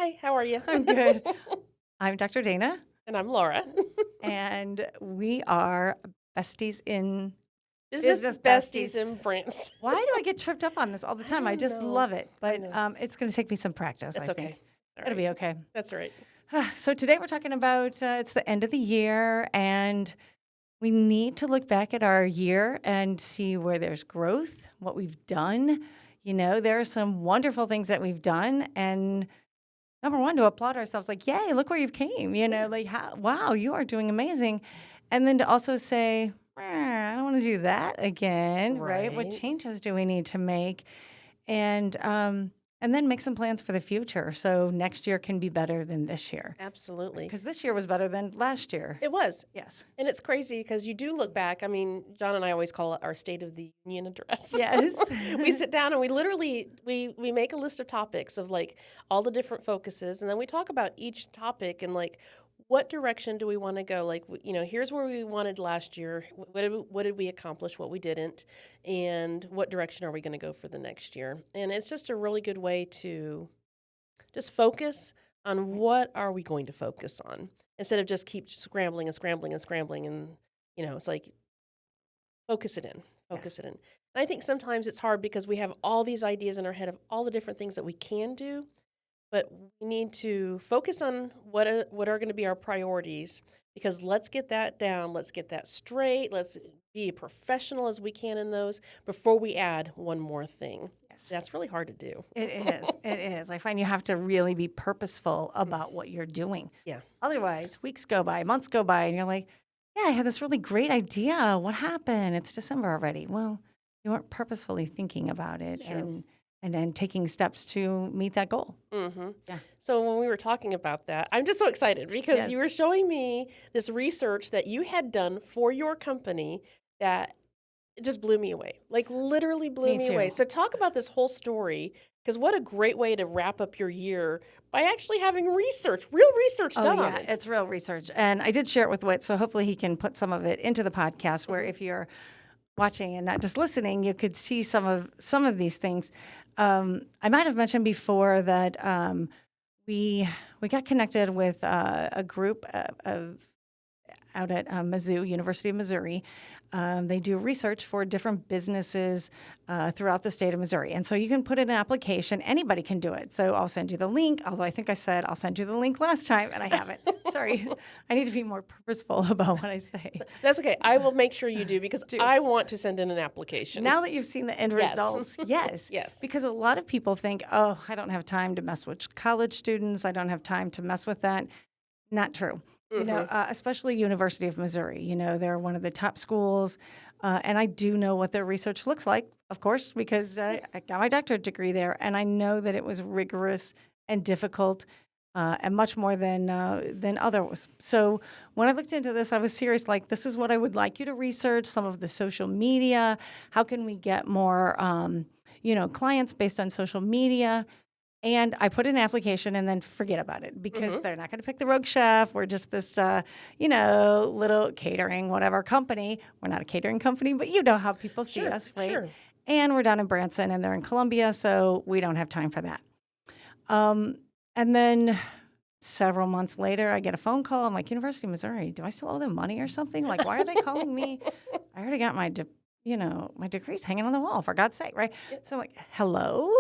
Hi, how are you? I'm good. I'm Dr. Dana, And I'm Laura. and we are besties in Business Business Besties Besties. in Branson. Why do I get tripped up on this all the I time? I don't just know. love it, I but know. it's going to take me some practice, I That's think. okay. All It'll right. be okay. That's all right. So today we're talking about it's the end of the year, and we need to look back at our year and see where there's growth, what we've done. There are some wonderful things that we've done, and number one, to applaud ourselves, like, yay, look where you've came, like, wow, you are doing amazing. And then to also say, I don't want to do that again, right? What Right. changes do we need to make? And then make some plans for the future. So next year can be better than this year. Absolutely. Because this year was better than last year. It was. Yes. And it's crazy because you do look back. I mean, John and I always call it our State of the Union address. Yes. We sit down and we literally we make a list of topics of like all the different focuses, and then we talk about each topic and like what direction do we want to go? Like, here's where we wanted last year. What did we accomplish? What we didn't, and what direction are we going to go for the next year? And it's just a really good way to just focus on what are we going to focus on instead of just keep scrambling and scrambling and scrambling. And it's like focus it in, focus Yes. it in. And I think sometimes it's hard because we have all these ideas in our head of all the different things that we can do, but we need to focus on what are going to be our priorities, because let's get that down, let's get that straight, let's be professional as we can in those before we add one more thing. Yes. That's really hard to do. It is. It is. I find you have to really be purposeful about what you're doing. Yeah. Otherwise, weeks go by, months go by, and you're like, yeah, I had this really great idea. What happened? It's December already. Well, you weren't purposefully thinking about it Sure. and then taking steps to meet that goal. Mm-hmm. Yeah. So when we were talking about that, I'm just so excited because Yes. you were showing me this research that you had done for your company that it just blew me away. Like literally blew Me me too. away. So talk about this whole story, because what a great way to wrap up your year by actually having real research done on it. It's real research. And I did share it with Whit, so hopefully he can put some of it into the podcast where if you're watching and not just listening, you could see some of these things. I might have mentioned before that we got connected with a group of out at Mizzou, University of Missouri. They do research for different businesses throughout the state of Missouri. And so you can put in an application. Anybody can do it. So I'll send you the link, although I think I said I'll send you the link last time, and I haven't. Sorry. I need to be more purposeful about what I say. That's okay. I will make sure you do, because I want to send in an application. Now that you've seen the end Yes. results, yes. Yes. Because a lot of people think, oh, I don't have time to mess with college students. I don't have time to mess with that. Not true. Especially University of Missouri. They're one of the top schools. And I do know what their research looks like, of course, because I got my doctorate degree there. And I know that it was rigorous and difficult and much more than others. So when I looked into this, I was serious, like, this is what I would like you to research, some of the social media. How can we get more, clients based on social media? And I put in an application and then forget about it because they're not going to pick the rogue chef. We're just this, little catering, whatever company. We're not a catering company, but you know how people see us, right? Sure. And we're down in Branson and they're in Columbia, so we don't have time for that. And then several months later, I get a phone call. I'm like, University of Missouri, do I still owe them money or something? Like, why are they calling me? I already got my my degree's hanging on the wall, for God's sake, right? So I'm like, hello?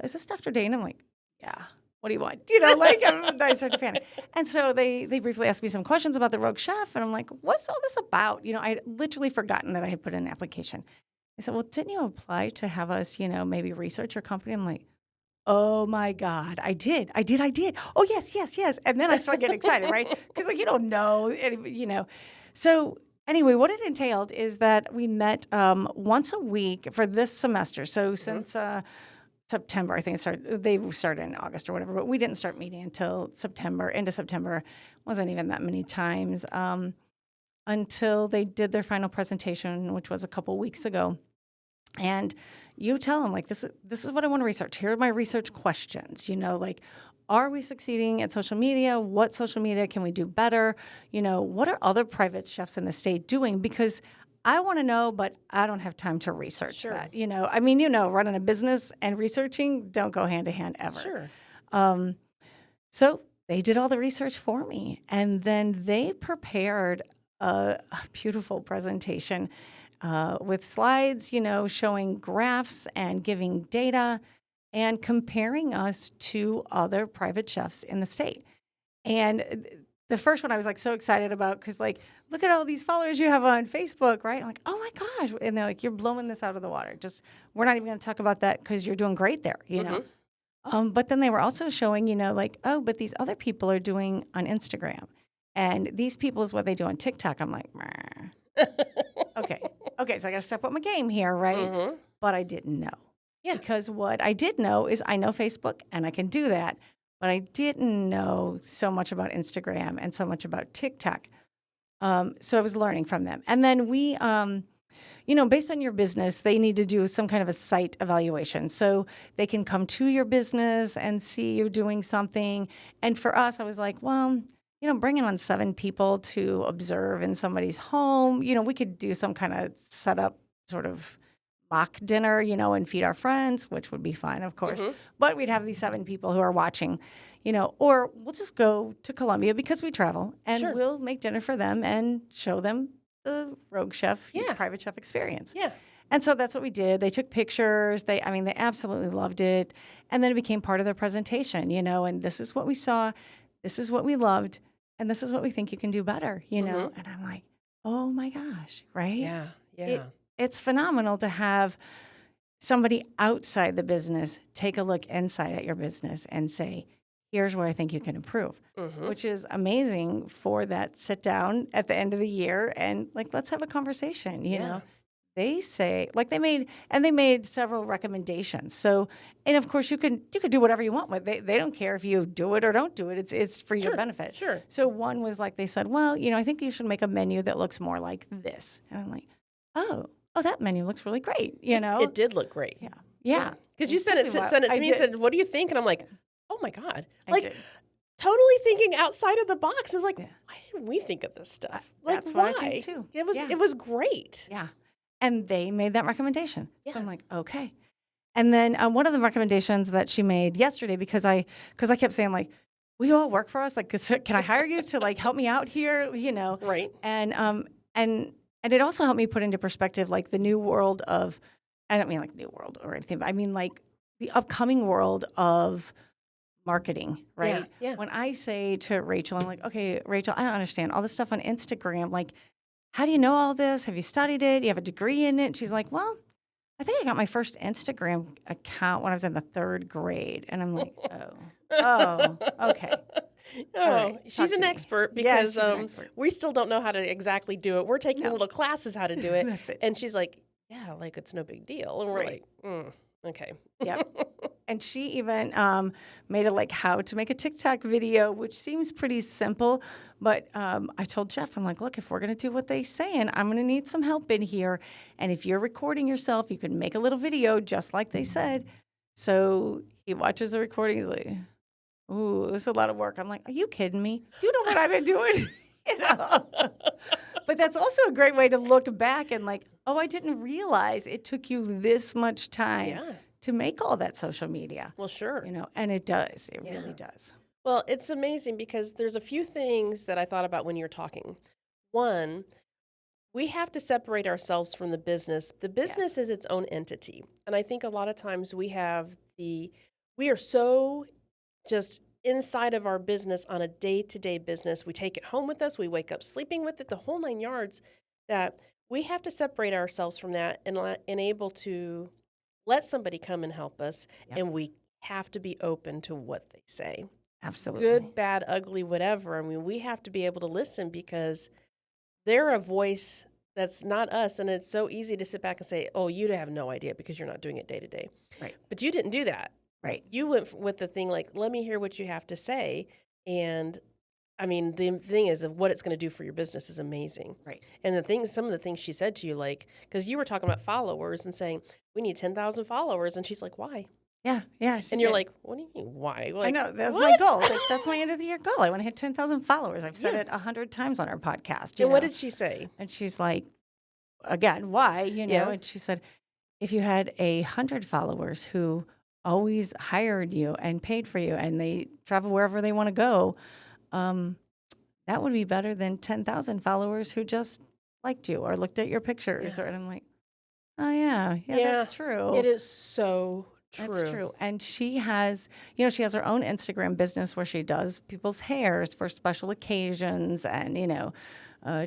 Is this Dr. Dana? I'm like, yeah. What do you want? I start to panic. And so they briefly asked me some questions about the rogue chef. And I'm like, what's all this about? I had literally forgotten that I had put in an application. They said, well, didn't you apply to have us, maybe research your company? I'm like, oh my God, I did. Oh, yes. And then I started getting excited, right? Because you don't know, So anyway, what it entailed is that we met once a week for this semester. So since September, I think they started in August or whatever, but we didn't start meeting until September, into September. Wasn't even that many times until they did their final presentation, which was a couple weeks ago. And you tell them, like, this is what I want to research. Here are my research questions, are we succeeding at social media? What social media can we do better? What are other private chefs in the state doing? Because I want to know, but I don't have time to research that. Running a business and researching don't go hand to hand ever. Sure. So they did all the research for me, and then they prepared a beautiful presentation with slides, showing graphs and giving data and comparing us to other private chefs in the state. And the first one I was like so excited about because like, look at all these followers you have on Facebook, right? I'm like, oh my gosh. And they're like, you're blowing this out of the water. Just, we're not even going to talk about that because you're doing great there, But then they were also showing, like, oh, but these other people are doing on Instagram. And these people is what they do on TikTok. I'm like, meh. Okay. Okay. So I got to step up my game here, right? But I didn't know. Yeah. Because what I did know is I know Facebook and I can do that. But I didn't know so much about Instagram and so much about TikTok. So I was learning from them. And then we, based on your business, they need to do some kind of a site evaluation. So they can come to your business and see you're doing something. And for us, I was like, well, bringing on 7 people to observe in somebody's home, we could do some kind of setup sort of mock dinner, and feed our friends, which would be fine, of course. But we'd have these 7 people who are watching, or we'll just go to Colombia because we travel and we'll make dinner for them and show them the Rogue Chef, private chef experience. Yeah. And so that's what we did. They took pictures. They absolutely loved it. And then it became part of their presentation, and this is what we saw. This is what we loved. And this is what we think you can do better, And I'm like, oh my gosh, right? Yeah. Yeah. It's phenomenal to have somebody outside the business take a look inside at your business and say, here's where I think you can improve, which is amazing for that sit down at the end of the year and like, let's have a conversation, you know. They say, like they made several recommendations. So, and of course you could do whatever you want with it. They don't care if you do it or don't do it. It's for your benefit. Sure. So one was like, they said, well, I think you should make a menu that looks more like this. And I'm like, oh, that menu looks really great, It did look great. Yeah. Because you sent it to me and said, what do you think? And I'm like, oh my God. Totally thinking outside of the box is like, why didn't we think of this stuff? That's why? what I think too. It was great. Yeah. And they made that recommendation. Yeah. So I'm like, okay. And then one of the recommendations that she made yesterday, because I kept saying like, will you all work for us? Like, can I hire you to like help me out here? Right. And it also helped me put into perspective like the new world of, I don't mean like new world or anything, but I mean like the upcoming world of marketing, right? Yeah. When I say to Rachel, I'm like, okay, Rachel, I don't understand all this stuff on Instagram. Like, how do you know all this? Have you studied it? You have a degree in it? She's like, well, I think I got my first Instagram account when I was in the 3rd grade. And I'm like, oh, okay. Oh, right, she's an expert because she's an expert. we still don't know how to exactly do it. We're taking little classes how to do it. That's it. And she's like, yeah, like it's no big deal. And we're like, okay. Yep. And she even made a like how to make a TikTok video, which seems pretty simple. But I told Jeff, I'm like, look, if we're going to do what they're saying, I'm going to need some help in here. And if you're recording yourself, you can make a little video just like they said. So he watches the recording. He's like, ooh, this is a lot of work. I'm like, are you kidding me? You know what I've been doing? But that's also a great way to look back and like, oh, I didn't realize it took you this much time to make all that social media. Well, sure. And it does. It really does. Well, it's amazing because there's a few things that I thought about when you're talking. One, we have to separate ourselves from the business. The business is its own entity. And I think a lot of times we are so just inside of our business on a day-to-day business. We take it home with us. We wake up sleeping with it, the whole 9 yards, that we have to separate ourselves from that and able to let somebody come and help us. And we have to be open to what they say. Absolutely. Good, bad, ugly, whatever. I mean, we have to be able to listen because they're a voice that's not us. And it's so easy to sit back and say, oh, you have no idea because you're not doing it day to day. Right. But you didn't do that. Right. You went with the thing like, let me hear what you have to say. And I mean, the thing is of what it's going to do for your business is amazing. Right. And some of the things she said to you, like, because you were talking about followers and saying, we need 10,000 followers. And she's like, why? Yeah. And you're like, what do you mean, why? Like, I know. That's my goal. Like, that's my end of the year goal. I want to hit 10,000 followers. I've said it 100 times on our podcast. And what did she say? And she's like, again, why? Yeah. And she said, if you had 100 followers who always hired you and paid for you and they travel wherever they want to go, um, that would be better than 10,000 followers who just liked you or looked at your pictures. Yeah. And I'm like, oh, yeah, Yeah. that's true. It is so That's true. true. And she has, she has her own Instagram business where she does people's hairs for special occasions and,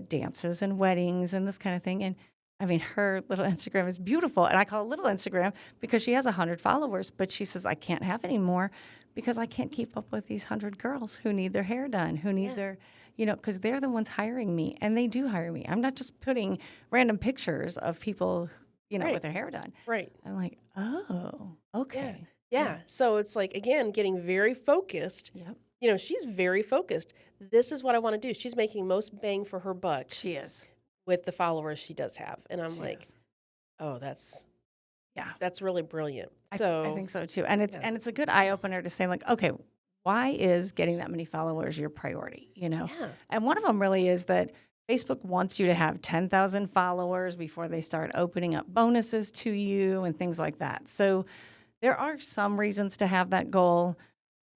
dances and weddings and this kind of thing. And I mean, her little Instagram is beautiful. And I call it little Instagram because she has 100 followers, but she says, I can't have any more because I can't keep up with these 100 girls who need their hair done, who need Yeah. their, because they're the ones hiring me and they do hire me. I'm not just putting random pictures of people, Right. with their hair done. Right. I'm like, oh, okay. Yeah. So it's like, again, getting very focused. Yep. She's very focused. This is what I want to do. She's making most bang for her buck She is. with the followers she does have. And I'm She like, is. oh, that's Yeah. really brilliant. I So think so too. And yeah. it's a good eye opener to say like, okay, why is getting that many followers your priority? Yeah. And one of them really is that Facebook wants you to have 10,000 followers before they start opening up bonuses to you and things like that. So there are some reasons to have that goal,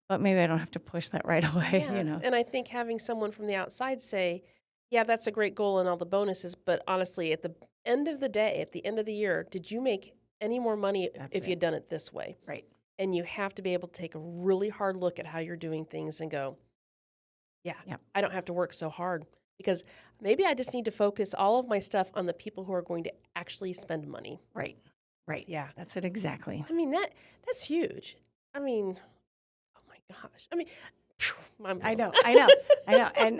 but maybe I don't have to push that right away, Yeah. And I think having someone from the outside say, yeah, that's a great goal and all the bonuses, but honestly, at the end of the day, at the end of the year, did you make any more money That's if it. you'd done it this way? Right. And you have to be able to take a really hard look at how you're doing things and go, yeah, Yep. I don't have to work so hard because maybe I just need to focus all of my stuff on the people who are going to actually spend money. Right. Right. Yeah. That's it exactly. I mean, that's huge. I mean, oh my gosh. I mean, phew, I know.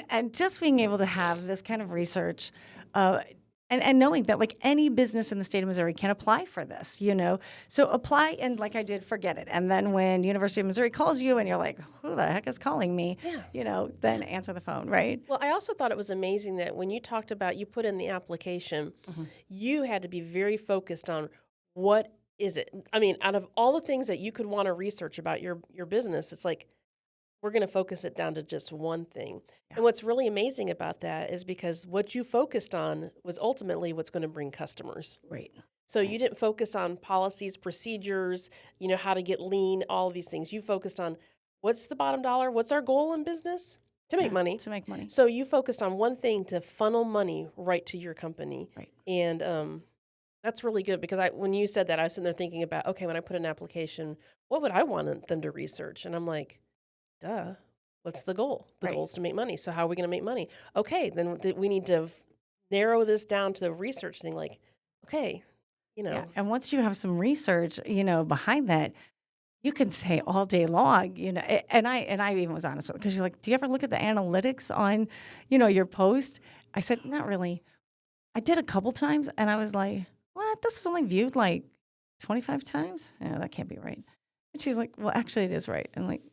And just being able to have this kind of research, and knowing that like any business in the state of Missouri can apply for this, So apply and like I did, forget it. And then when University of Missouri calls you and you're like, who the heck is calling me? Yeah. Then answer the phone, right? Well, I also thought it was amazing that when you talked about you put in the application, you had to be very focused on what is it. I mean, out of all the things that you could want to research about your business, it's like we're going to focus it down to just one thing. Yeah. And what's really amazing about that is because what you focused on was ultimately what's going to bring customers. Right. So you didn't focus on policies, procedures, how to get lean, all of these things. You focused on what's the bottom dollar? What's our goal in business? To make money. To make money. So you focused on one thing to funnel money right to your company. Right. And that's really good because when you said that, I was sitting there thinking about, okay, when I put an application, what would I want them to research? And I'm like, duh, what's the goal? The Right. goal is to make money. So how are we going to make money? Okay, then we need to narrow this down to the research thing. Like, okay, Yeah. And once you have some research, behind that, you can say all day long, and I even was honest with because she's like, do you ever look at the analytics on, your post? I said, not really. I did a couple times and I was like, what? This was only viewed like 25 times? Yeah, that can't be right. And she's like, well, actually it is right. And I'm like,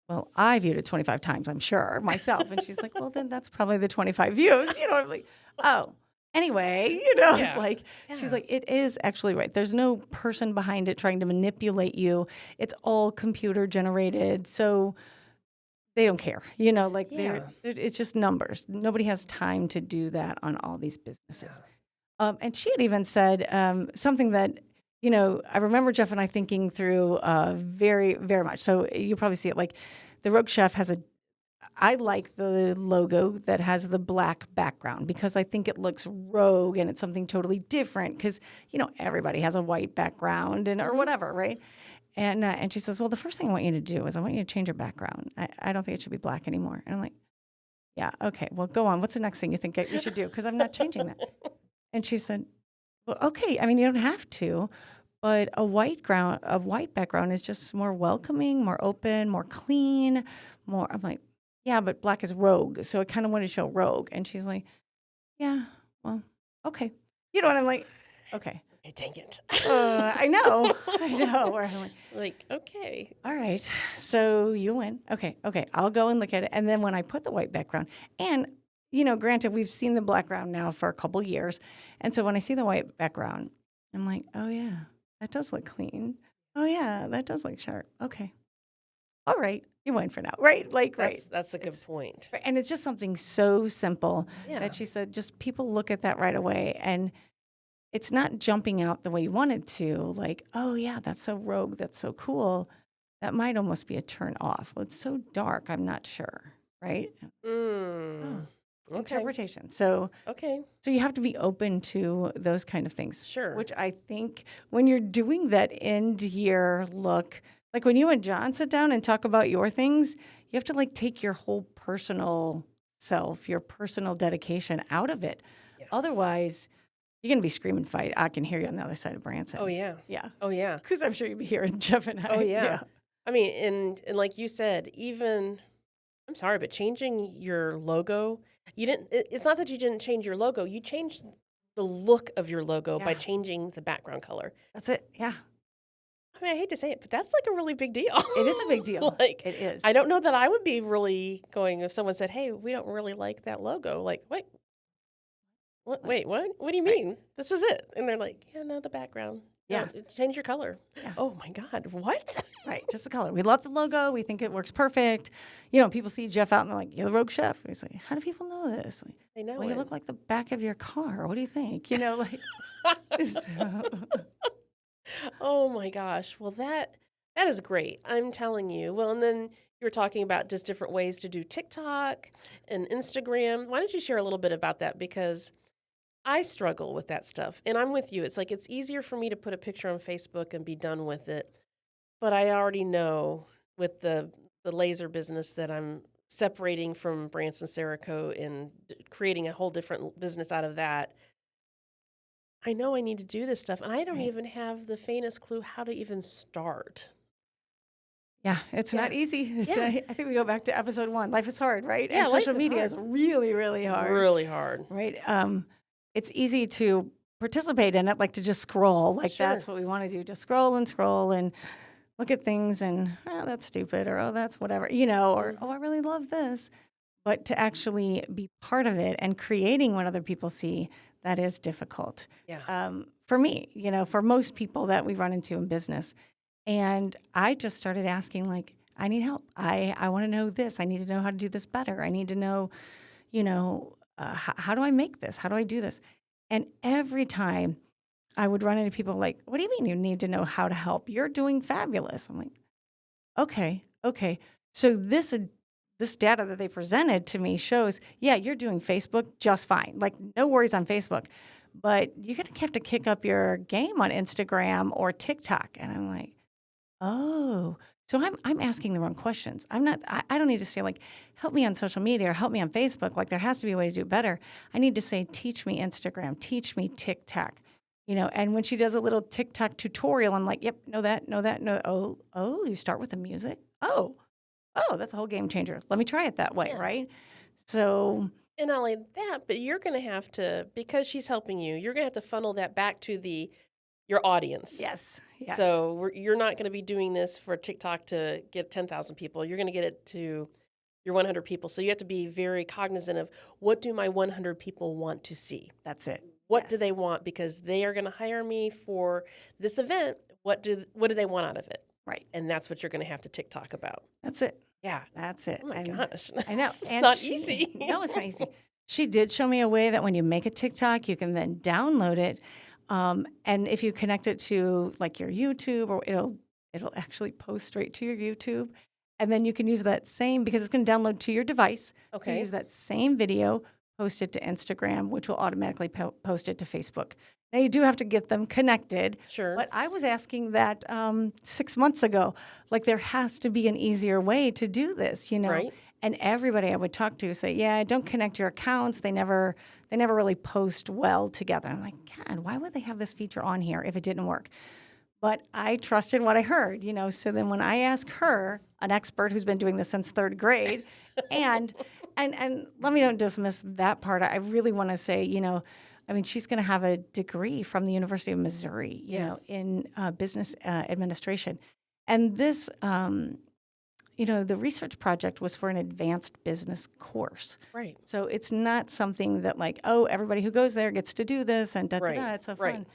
well, I viewed it 25 times, I'm sure, myself. And she's like, well, then that's probably the 25 views. I'm like, oh, anyway, Yeah. she's Yeah. like, it is actually right. There's no person behind it trying to manipulate you. It's all computer generated. So they don't care, Yeah. it's just numbers. Nobody has time to do that on all these businesses. And she had even said something that, I remember Jeff and I thinking through very, very much. So you probably see it like the Rogue Chef I like the logo that has the black background because I think it looks rogue and it's something totally different because, everybody has a white background or whatever, right? And she says, well, the first thing I want you to do is I want you to change your background. I don't think it should be black anymore. And I'm like, yeah, okay, well, go on. What's the next thing you think we should do? Because I'm not changing that. And she said, well, okay, I mean, you don't have to, but a white background is just more welcoming, more open, more clean, more. I'm like, yeah, but black is rogue, so I kind of want to show rogue. And she's like, yeah, well, okay. And I'm like, okay. Okay, dang it. I know. Or I'm like, okay. all right, so you win. Okay, I'll go and look at it. And then when I put the white background, and granted, we've seen the background now for a couple years. And so when I see the white background, I'm like, oh, yeah, that does look clean. Oh, yeah, that does look sharp. Okay. All right. You win for now, right? That's a good point. And it's just something so simple Yeah. that she said, just people look at that right away. And it's not jumping out the way you want it to, like, oh yeah, that's so rogue, that's so cool. That might almost be a turn off. Well, it's so dark, I'm not sure, right? Oh, Mm. Okay. interpretation. So you have to be open to those kind of things, Sure. which I think when you're doing that end year look, like when you and John sit down and talk about your things, you have to like take your whole personal self, your personal dedication out of it. Yeah. Otherwise, you're going to be screaming fight. I can hear you on the other side of Oh, Branson. yeah. Yeah. Oh, yeah. Because I'm sure you'd be hearing Jeff and Oh, I. yeah. Yeah. I mean, and like you said, even I'm sorry, but changing your logo, you didn't. It's not that you didn't change your logo. You changed the look of your logo by Yeah. changing the background color. That's it. Yeah. I mean, I hate to say it, but that's like a really big deal. It is a big deal. Like, It is. I don't know that I would be really going if someone said, "Hey, we don't really like that logo." Like, wait, what? Like, Wait, what? What do you right. mean? This is it? And they're like, "Yeah, no, the background. Yeah. No, change your color." Yeah. Oh my God, what? Right, just the color. We love the logo. We think it works perfect. You know, people see Jeff out and they're like, "You're the rogue chef." He's like, "How do people know this?" Like, They know well, you it. look like the back of your car. What do you think? You know, like, so- Oh my gosh. Well, that is great. I'm telling you. Well, and then you were talking about just different ways to do TikTok and Instagram. Why don't you share a little bit about that? Because I struggle with that stuff. And I'm with you. It's like it's easier for me to put a picture on Facebook and be done with it. But I already know with the laser business that I'm separating from Branson Cerakote and creating a whole different business out of that. I know I need to do this stuff, and I don't right. even have the faintest clue how to even start. Yeah, it's Yeah. not easy. Yeah. I think we go back to episode 1. Life is hard, right? Yeah, And life social is media hard. is really, really hard, Really hard. right? It's easy to participate in it, like to just scroll. Like Sure. that's what we want to do, just scroll and look at things and, oh, that's stupid, or oh, that's whatever, you know, or oh, Mhm. I really love this. But to actually be part of it and creating what other people see, that is difficult. Yeah. For me, you know, for most people that we run into in business. And I just started asking, like, I need help. I want to know this. I need to know how to do this better. I need to know, you know, how do I make this? How do I do this? And every time I would run into people like, what do you mean you need to know how to help? You're doing fabulous. I'm like, okay. So this data that they presented to me shows, yeah, you're doing Facebook just fine. Like no worries on Facebook, but you're gonna have to kick up your game on Instagram or TikTok. And I'm like, oh, so I'm asking the wrong questions. I'm not. I don't need to say like, help me on social media or help me on Facebook. Like there has to be a way to do it better. I need to say, teach me Instagram, teach me TikTok. You know, and when she does a little TikTok tutorial, I'm like, yep, know that, know that, know. Oh, you start with the music. Oh, that's a whole game changer. Let me try it that way, Yeah. right? So And not only that, but you're going to have to, because she's helping you, you're going to have to funnel that back to your audience. yes, So you're not going to be doing this for TikTok to get 10,000 people. You're going to get it to your 100 people. So you have to be very cognizant of what do my 100 people want to see? that's it. What do Yes. they want? Because they are going to hire me for this event. What do they want out of it? Right. And that's what you're going to have to TikTok about. That's it. Yeah. That's it. Oh my And gosh. I know. It's And not easy. No, it's not easy. She did show me a way that when you make a TikTok, you can then download it. And if you connect it to like your YouTube, or it'll actually post straight to your YouTube. And then you can use that same, because it's going to download to your device. So Okay. use that same video, post it to Instagram, which will automatically post it to Facebook. Now you do have to get them connected. Sure. But I was asking that 6 months ago. Like there has to be an easier way to do this, you know. Right. And everybody I would talk to say, "Yeah, don't connect your accounts. They never really post well together." I'm like, God, why would they have this feature on here if it didn't work? But I trusted what I heard, you know. So then when I ask her, an expert who's been doing this since third grade, and let me don't dismiss that part. I really want to say, you know, I mean, she's going to have a degree from the University of Missouri, you Yeah. know, in business administration, and this. You know, the research project was for an advanced business course. Right. So it's not something that like, oh, everybody who goes there gets to do this and Right. it's so Right. fun.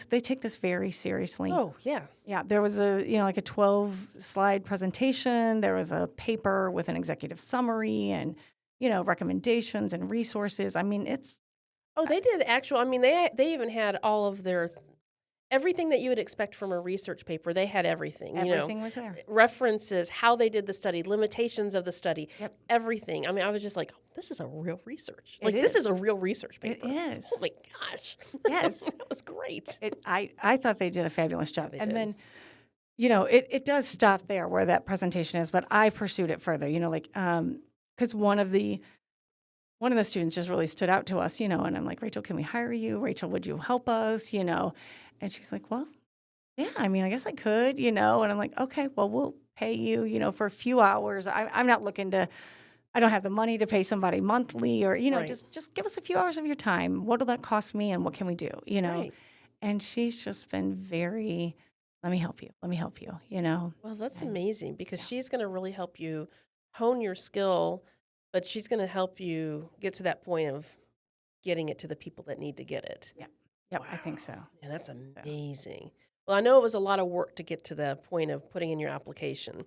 They take this very seriously. Oh, yeah. Yeah, there was like a 12 slide presentation. There was a paper with an executive summary and, you know, recommendations and resources. I mean, Oh, they did actual. I mean, they even had all of their everything that you would expect from a research paper. They had everything. Everything was there. References, how they did the study, limitations of the study, Yep. everything. I mean, I was just like, this is a real research. It This is is. a real research It paper. is. Oh my gosh. Yes. That was great. I thought they did a fabulous job. they And did. then, it does stop there where that presentation is, but I pursued it further, because one of the students just really stood out to us, and I'm like, Rachel, can we hire you? Rachel, would you help us? And she's like, well, yeah, I mean, I guess I could, and I'm like, okay, well, we'll pay you, for a few hours. I'm not looking to, I don't have the money to pay somebody monthly or, Right. just give us a few hours of your time. What will that cost me and what can we do, Right. And she's just been very, let me help you, Well, that's And- amazing because yeah. she's going to really help you hone your skill, but she's going to help you get to that point of getting it to the people that need to get it. Yep, I think so. And that's amazing. Well, I know it was a lot of work to get to the point of putting in your application,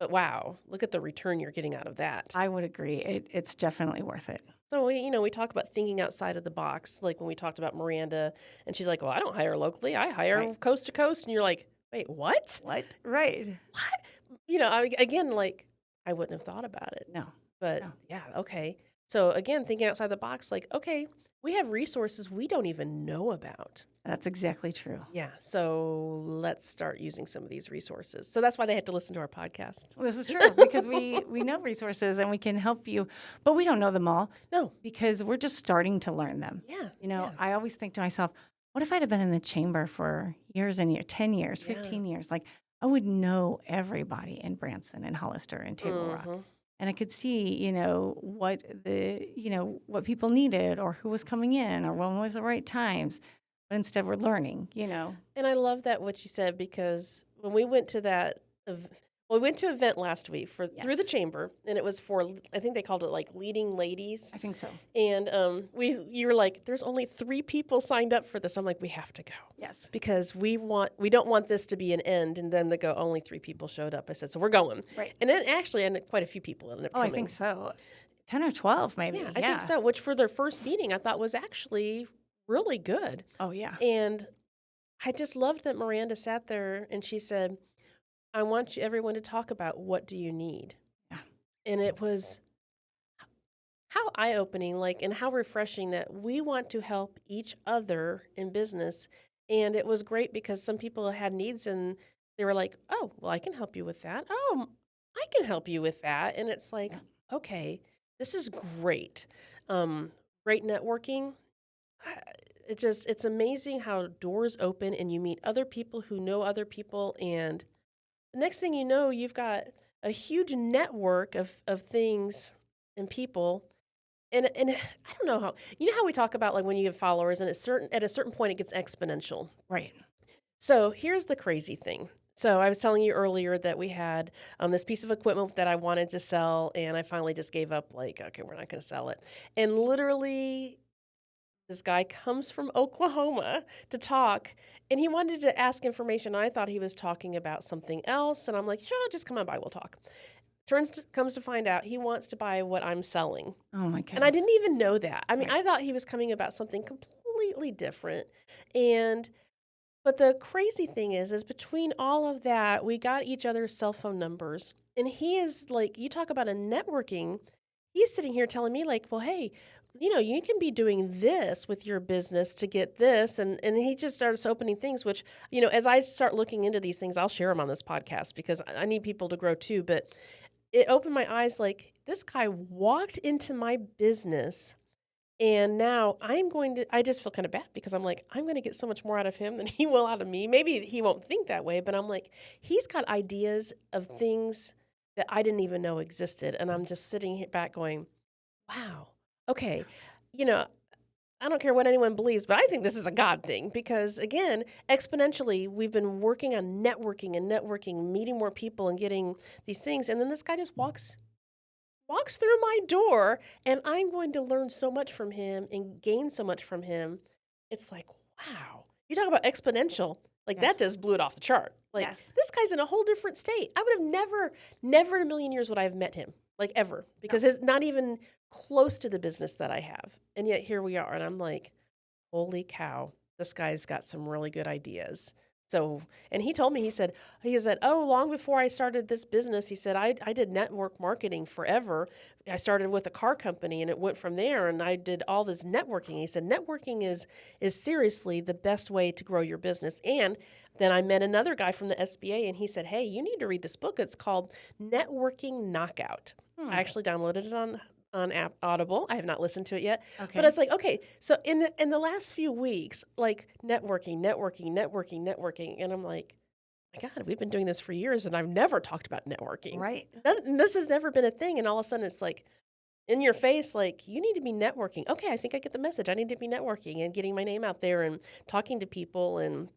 but wow, look at the return you're getting out of that. I would agree. It's definitely worth it. So we talk about thinking outside of the box, like when we talked about Miranda, and she's like, "Well, I don't hire locally; I hire Right. coast to coast." And you're like, "Wait, what? What? Right. What?" Again, like I wouldn't have thought about it, No. but No. yeah, okay. So again, thinking outside the box, like, okay, we have resources we don't even know about. That's exactly true. Yeah, so let's start using some of these resources. So that's why they had to listen to our podcast. Well, this is true because we know resources and we can help you, but we don't know them all No, because we're just starting to learn them. yeah, I always think to myself, what if I'd have been in the chamber for years and years, 10 years, Yeah. 15 years? Like I would know everybody in Branson and Hollister and Table Rock. Mhm. And I could see, what people needed or who was coming in or when was the right times. But instead we're learning. And I love that what you said because when we went to we went to an event last week through the Yes. chamber, and it was for I think they called it like leading ladies. I think so. And you were like, "There's only 3 people signed up for this." I'm like, "We have to go Yes. because we don't want this to be an end." And then they go, "Only 3 people showed up." I said, "So we're going." Right. And then actually, quite a few people ended up Oh, coming. I think so. 10 or 12 maybe. Yeah, I think so. Which for their first meeting, I thought was actually really good. Oh, yeah. And I just loved that Miranda sat there and she said, "I want everyone to talk about what do you need." Yeah. And it was how eye-opening, and how refreshing that we want to help each other in business. And it was great because some people had needs and they were like, "Oh, well, I can help you with that. Oh, I can help you with that." And it's like, Yeah. okay, this is great. Great networking. It's amazing how doors open and you meet other people who know other people, and the next thing you know, you've got a huge network of things and people. And I don't know how how we talk about like when you have followers and at a certain point it gets exponential. Right. So here's the crazy thing. So I was telling you earlier that we had this piece of equipment that I wanted to sell, and I finally just gave up. Like, okay, we're not going to sell it. And literally, this guy comes from Oklahoma to talk, and he wanted to ask information. I thought he was talking about something else, and I'm like, sure, just come on by, we'll talk. Comes to find out he wants to buy what I'm selling. Oh, my goodness. And I didn't even know that. I mean, Right. I thought he was coming about something completely different. But the crazy thing is between all of that, we got each other's cell phone numbers. And he is like, you talk about a networking, he's sitting here telling me, like, well, hey, you can be doing this with your business to get this. And he just starts opening things, which, as I start looking into these things, I'll share them on this podcast because I need people to grow too. But it opened my eyes like this guy walked into my business. And now I just feel kind of bad because I'm like, I'm going to get so much more out of him than he will out of me. Maybe he won't think that way, but I'm like, he's got ideas of things that I didn't even know existed. And I'm just sitting here back going, wow, okay. I don't care what anyone believes, but I think this is a God thing because, again, exponentially, we've been working on networking, meeting more people and getting these things. And then this guy just walks through my door, and I'm going to learn so much from him and gain so much from him. It's like, wow. You talk about exponential. Like, Yes. that just blew it off the chart. Like, Yes. this guy's in a whole different state. I would have never in a million years would I have met him. like ever, because it's not even close to the business that I have. And yet here we are. And I'm like, holy cow, this guy's got some really good ideas. So, and he told me, he said, oh, long before I started this business, he said, I did network marketing forever. I started with a car company and it went from there and I did all this networking. He said, networking is seriously the best way to grow your business. And then I met another guy from the SBA and he said, hey, you need to read this book. It's called Networking Knockout. I actually downloaded it on app Audible. I have not listened to it yet. Okay. But it's like, okay, so in the last few weeks, like networking, and I'm like, my God, we've been doing this for years and I've never talked about networking. Right. This has never been a thing. And all of a sudden it's like in your face, like, you need to be networking. Okay, I think I get the message. I need to be networking and getting my name out there and talking to people and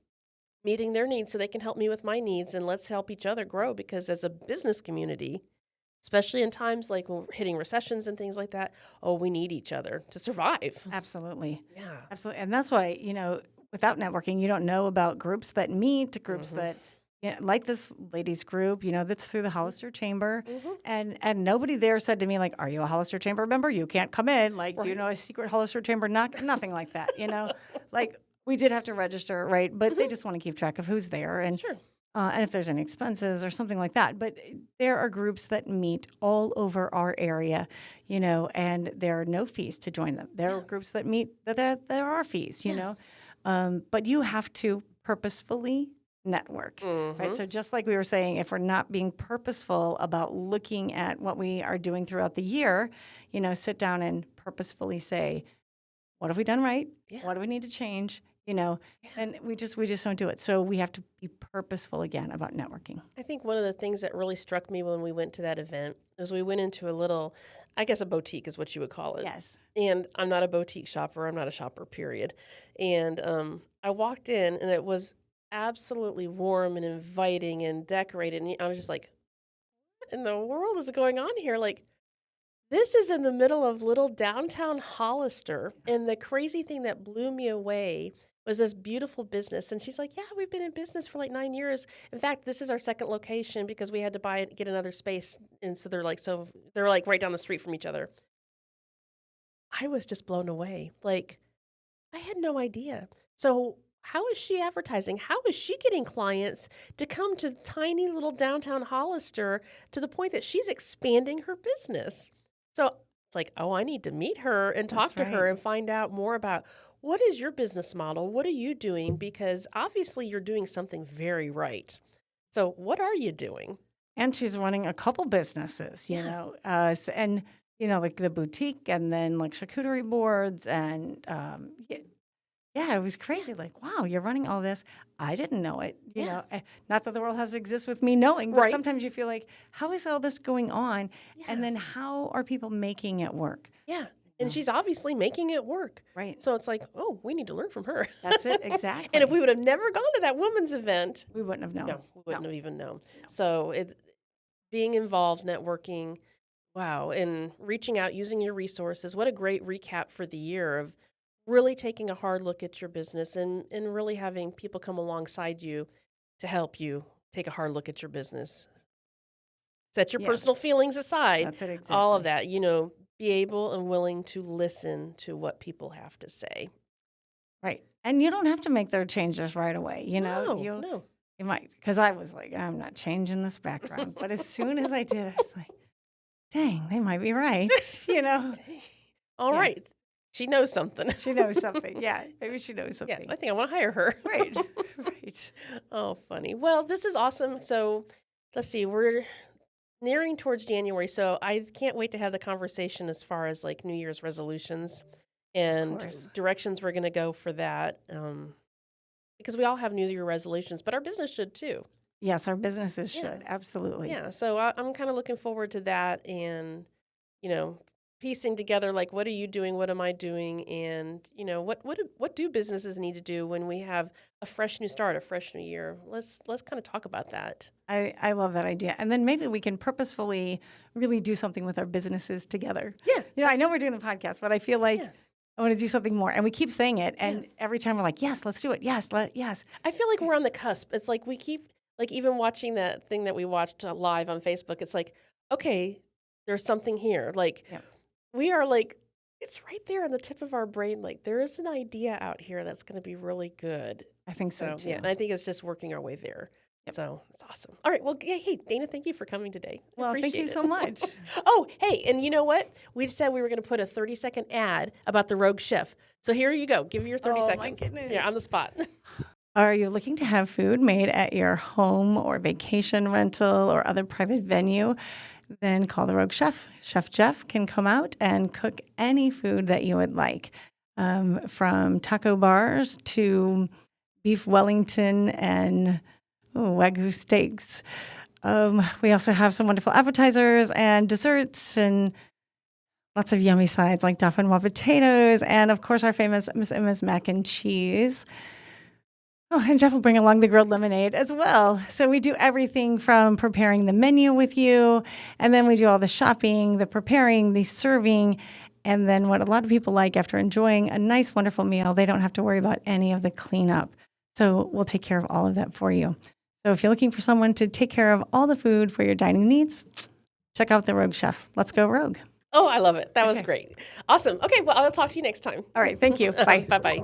meeting their needs so they can help me with my needs and let's help each other grow because as a business community, especially in times like when we're hitting recessions and things like that, oh, we need each other to survive. Absolutely. Yeah. Absolutely. And that's why, without networking, you don't know about groups that meet, groups that, like this ladies group, that's through the Hollister Chamber. And nobody there said to me, like, are you a Hollister Chamber member? You can't come in. Like, do you know a secret Hollister Chamber? Nothing like that, Like, we did have to register, right? But they just want to keep track of who's there. And Sure. and if there's any expenses or something like that. But there are groups that meet all over our area, and there are no fees to join them. There are groups that meet that there are fees, but you have to purposefully network, right? So just like we were saying, if we're not being purposeful about looking at what we are doing throughout the year, sit down and purposefully say, what have we done right? Yeah. What do we need to change? And we just don't do it. So we have to be purposeful again about networking. I think one of the things that really struck me when we went to that event is we went into a little, I guess a boutique is what you would call it. Yes. And I'm not a boutique shopper. I'm not a shopper, period. And I walked in and it was absolutely warm and inviting and decorated. And I was just like, what in the world is going on here? Like, this is in the middle of little downtown Hollister. And the crazy thing that blew me away was this beautiful business. And she's like, yeah, we've been in business for like 9 years. In fact, this is our second location because we had to get another space. And so they're like right down the street from each other. I was just blown away. Like, I had no idea. So how is she advertising? How is she getting clients to come to tiny little downtown Hollister to the point that she's expanding her business? So it's like, oh, I need to meet her and talk to her and find out more about what is your business model? What are you doing? Because obviously you're doing something very right. So what are you doing? And she's running a couple businesses, and, like the boutique and then like charcuterie boards and, yeah, it was crazy. Like, wow, you're running all this. I didn't know it. Not that the world has to exist with me knowing, but sometimes you feel like, how is all this going on? Yeah. And then how are people making it work? Yeah. And she's obviously making it work. Right. So it's like, oh, we need to learn from her. That's it, exactly. And if we would have never gone to that women's event, we wouldn't have known. No, we wouldn't have even known. No. So being involved, networking, wow, and reaching out, using your resources. What a great recap for the year of really taking a hard look at your business and really having people come alongside you to help you take a hard look at your business. Set your personal feelings aside. That's it, exactly. All of that, be able and willing to listen to what people have to say. Right. And you don't have to make their changes right away. No. You might, because I was like, I'm not changing this background. But as soon as I did, I was like, dang, they might be right. All right. She knows something. She knows something. Yeah. Maybe she knows something. Yeah, I think I want to hire her. Right. Right. Oh, funny. Well, this is awesome. So let's see. We're nearing towards January. So I can't wait to have the conversation as far as like New Year's resolutions and directions we're going to go for that. Because we all have New Year resolutions, but our business should too. Yes, our businesses should. Absolutely. Yeah. So I'm kind of looking forward to that and, piecing together, like, what are you doing? What am I doing? And, what do businesses need to do when we have a fresh new start, a fresh new year? Let's kind of talk about that. I love that idea. And then maybe we can purposefully really do something with our businesses together. Yeah. I know we're doing the podcast, but I feel like I want to do something more. And we keep saying it. And every time we're like, yes, let's do it. Yes, yes. I feel like we're on the cusp. It's like we keep, like even watching that thing that we watched live on Facebook, it's like, okay, there's something here. Like, Yep. we are like, it's right there on the tip of our brain. Like, there is an idea out here that's going to be really good. I think so too. Yeah, and I think it's just working our way there. Yep. So it's awesome. All right. Well, hey, Dana, thank you for coming today. I Well, thank appreciate you it. so much. Oh, hey, and you know what? We said we were going to put a 30-second ad about the Rogue Chef. So here you go. Give me your 30 Oh, my seconds. goodness. Yeah, on the spot. Are you looking to have food made at your home or vacation rental or other private venue? Then call the Rogue Chef. Chef Jeff can come out and cook any food that you would like, from taco bars to beef Wellington and Wagyu steaks. We also have some wonderful appetizers and desserts and lots of yummy sides like dauphinoise potatoes and, of course, our famous Miss Emma's mac and cheese. Oh, and Jeff will bring along the grilled lemonade as well. So we do everything from preparing the menu with you, and then we do all the shopping, the preparing, the serving, and then what a lot of people like after enjoying a nice, wonderful meal, they don't have to worry about any of the cleanup. So we'll take care of all of that for you. So if you're looking for someone to take care of all the food for your dining needs, check out the Rogue Chef. Let's go Rogue. Oh, I love it. That was great. Awesome. Okay, well, I'll talk to you next time. All right, thank you. Bye. Bye-bye.